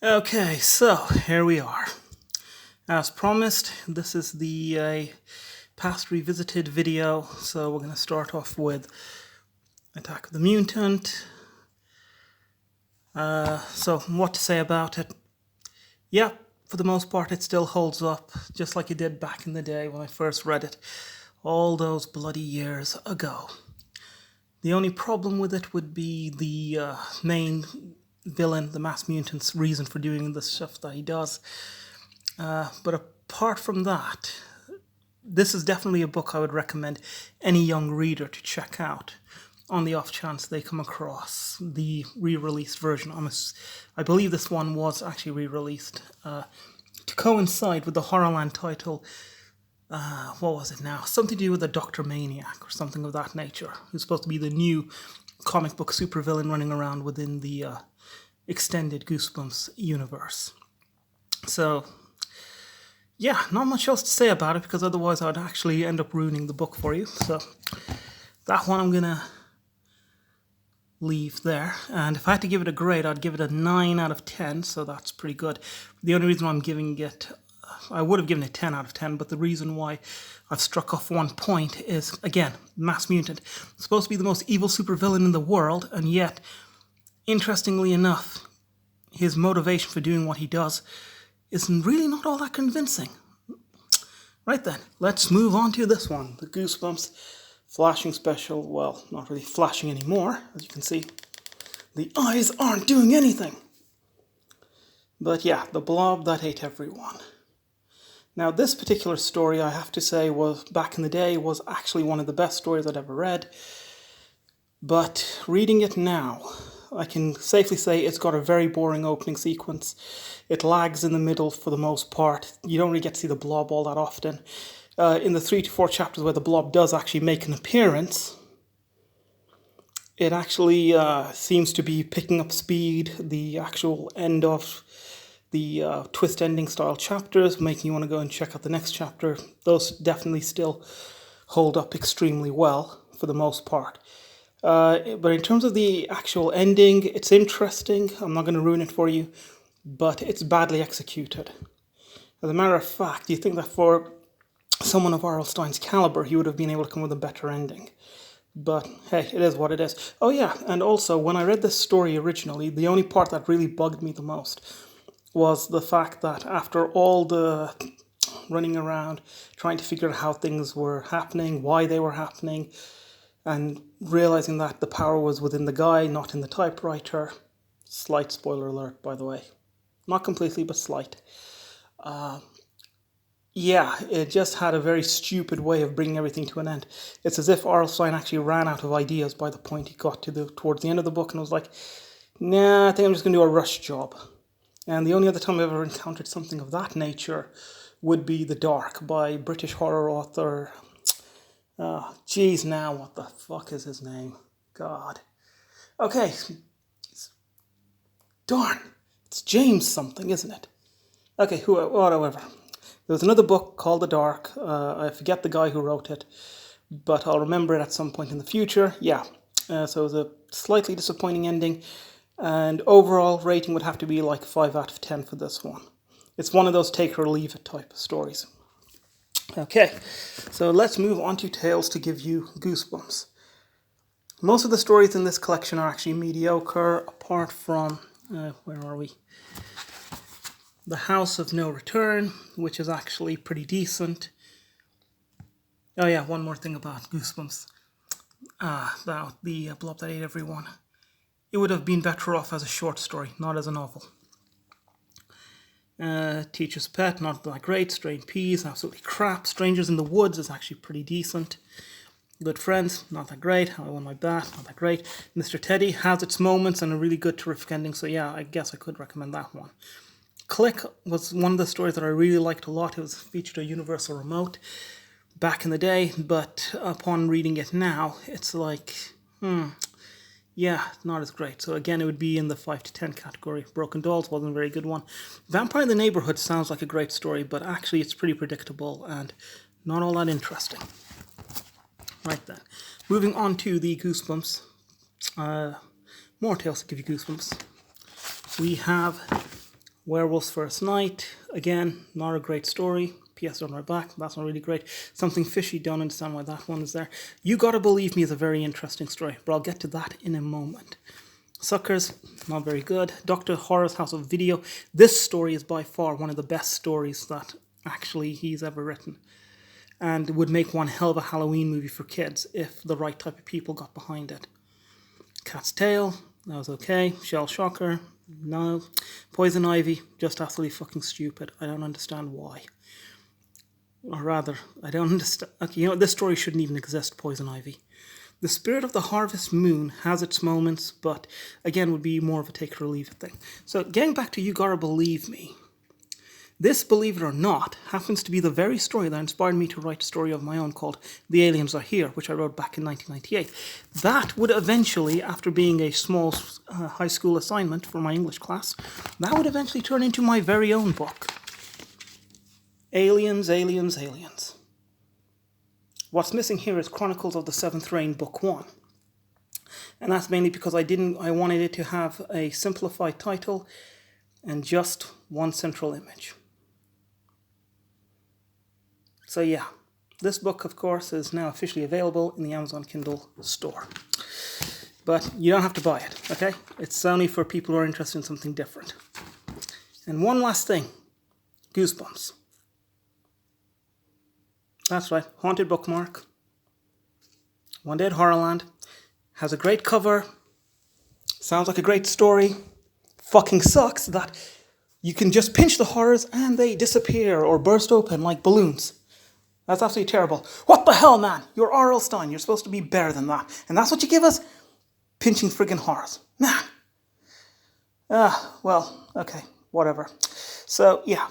Okay, so here we are. As promised, this is the past revisited video, so we're going to start off with Attack of the Mutant. So what to say about it? Yeah, for the most part it still holds up, just like it did back in the day when I first read it, all those bloody years ago. The only problem with it would be the main villain, the mass mutant's reason for doing the stuff that he does. But apart from that, this is definitely a book I would recommend any young reader to check out on the off chance they come across the re-released version. I believe this one was actually re-released to coincide with the Horrorland title. What was it now? Something to do with a Dr. Maniac or something of that nature, who's supposed to be the new comic book supervillain running around within the extended Goosebumps universe. So, yeah, not much else to say about it because otherwise I'd actually end up ruining the book for you. So, that one I'm gonna leave there. And if I had to give it a grade, I'd give it a 9 out of 10, so that's pretty good. The only reason why I'm giving it, I would have given it 10 out of 10, but the reason why I've struck off 1 point is, again, Mass Mutant. It's supposed to be the most evil supervillain in the world, and yet, interestingly enough, his motivation for doing what he does is really not all that convincing. Right then, let's move on to this one, the Goosebumps flashing special. Well, not really flashing anymore, as you can see. The eyes aren't doing anything. But yeah, the blob that ate everyone. Now, this particular story, I have to say, was back in the day, was actually one of the best stories I'd ever read. But reading it now, I can safely say it's got a very boring opening sequence. It lags in the middle for the most part. You don't really get to see the blob all that often. In the 3 to 4 chapters where the blob does actually make an appearance, it actually seems to be picking up speed. The actual end of the twist ending style chapters, making you want to go and check out the next chapter, those definitely still hold up extremely well for the most part. But in terms of the actual ending, it's interesting. I'm not going to ruin it for you, but it's badly executed. As a matter of fact, you think that for someone of R.L. Stine's caliber, he would have been able to come with a better ending. But hey, it is what it is. Oh yeah, and also, when I read this story originally, the only part that really bugged me the most was the fact that after all the running around, trying to figure out how things were happening, why they were happening, and realizing that the power was within the guy, not in the typewriter. Slight spoiler alert, by the way. Not completely, but slight. Yeah, it just had a very stupid way of bringing everything to an end. It's as if R.L. Stine actually ran out of ideas by the point he got towards the end of the book and was like, nah, I think I'm just going to do a rush job. And the only other time I've ever encountered something of that nature would be The Dark by British horror author... geez, now what the fuck is his name? God. Okay. Darn. It's James something, isn't it? Okay, whatever. There was another book called The Dark. I forget the guy who wrote it, but I'll remember it at some point in the future. Yeah. So it was a slightly disappointing ending, and overall rating would have to be like 5 out of 10 for this one. It's one of those take or leave it type of stories. Okay, so let's move on to tales to give you goosebumps. Most of the stories in this collection are actually mediocre, apart from, where are we? The House of No Return, which is actually pretty decent. Oh yeah, one more thing about Goosebumps. About the blob that ate everyone. It would have been better off as a short story, not as a novel. Teacher's Pet, not that great. Strained Peas, absolutely crap. Strangers in the Woods is actually pretty decent. Good Friends, not that great. How I Won My Bet, not that great. Mr. Teddy has its moments and a really good, terrific ending, so yeah, I guess I could recommend that one. Click was one of the stories that I really liked a lot. It was featured a Universal Remote back in the day, but upon reading it now, it's like, yeah, not as great. So again, it would be in the 5 to 10 category. Broken Dolls wasn't a very good one. Vampire in the Neighborhood sounds like a great story, but actually it's pretty predictable and not all that interesting. Right then. Moving on to the Goosebumps. More tales to give you goosebumps. We have Werewolf's First Night, again, not a great story. P.S. on my back, that's not really great. Something Fishy, don't understand why that one is there. You Gotta Believe Me is a very interesting story, but I'll get to that in a moment. Suckers, not very good. Dr. Horror's House of Video. This story is by far one of the best stories that actually he's ever written, and would make one hell of a Halloween movie for kids if the right type of people got behind it. Cat's Tail, that was okay. Shell Shocker, no. Poison Ivy, just absolutely fucking stupid. I don't understand why. Or rather, I don't understand. Okay, you know, this story shouldn't even exist, Poison Ivy. The Spirit of the Harvest Moon has its moments, but again would be more of a take it or leave it thing. So getting back to You Gotta Believe Me, this, believe it or not, happens to be the very story that inspired me to write a story of my own called The Aliens Are Here, which I wrote back in 1998. That would eventually, after being a small high school assignment for my English class, that would eventually turn into my very own book. Aliens, Aliens, Aliens. What's missing here is Chronicles of the Seventh Reign, Book 1. And that's mainly because I wanted it to have a simplified title and just one central image. So yeah, this book, of course, is now officially available in the Amazon Kindle store. But you don't have to buy it, okay? It's only for people who are interested in something different. And one last thing, Goosebumps. That's right, Haunted Bookmark. One Day at Horrorland. Has a great cover. Sounds like a great story. Fucking sucks that you can just pinch the horrors and they disappear or burst open like balloons. That's absolutely terrible. What the hell, man? You're R.L. Stine. You're supposed to be better than that. And that's what you give us? Pinching friggin' horrors. Man. Well, okay, whatever. So, yeah.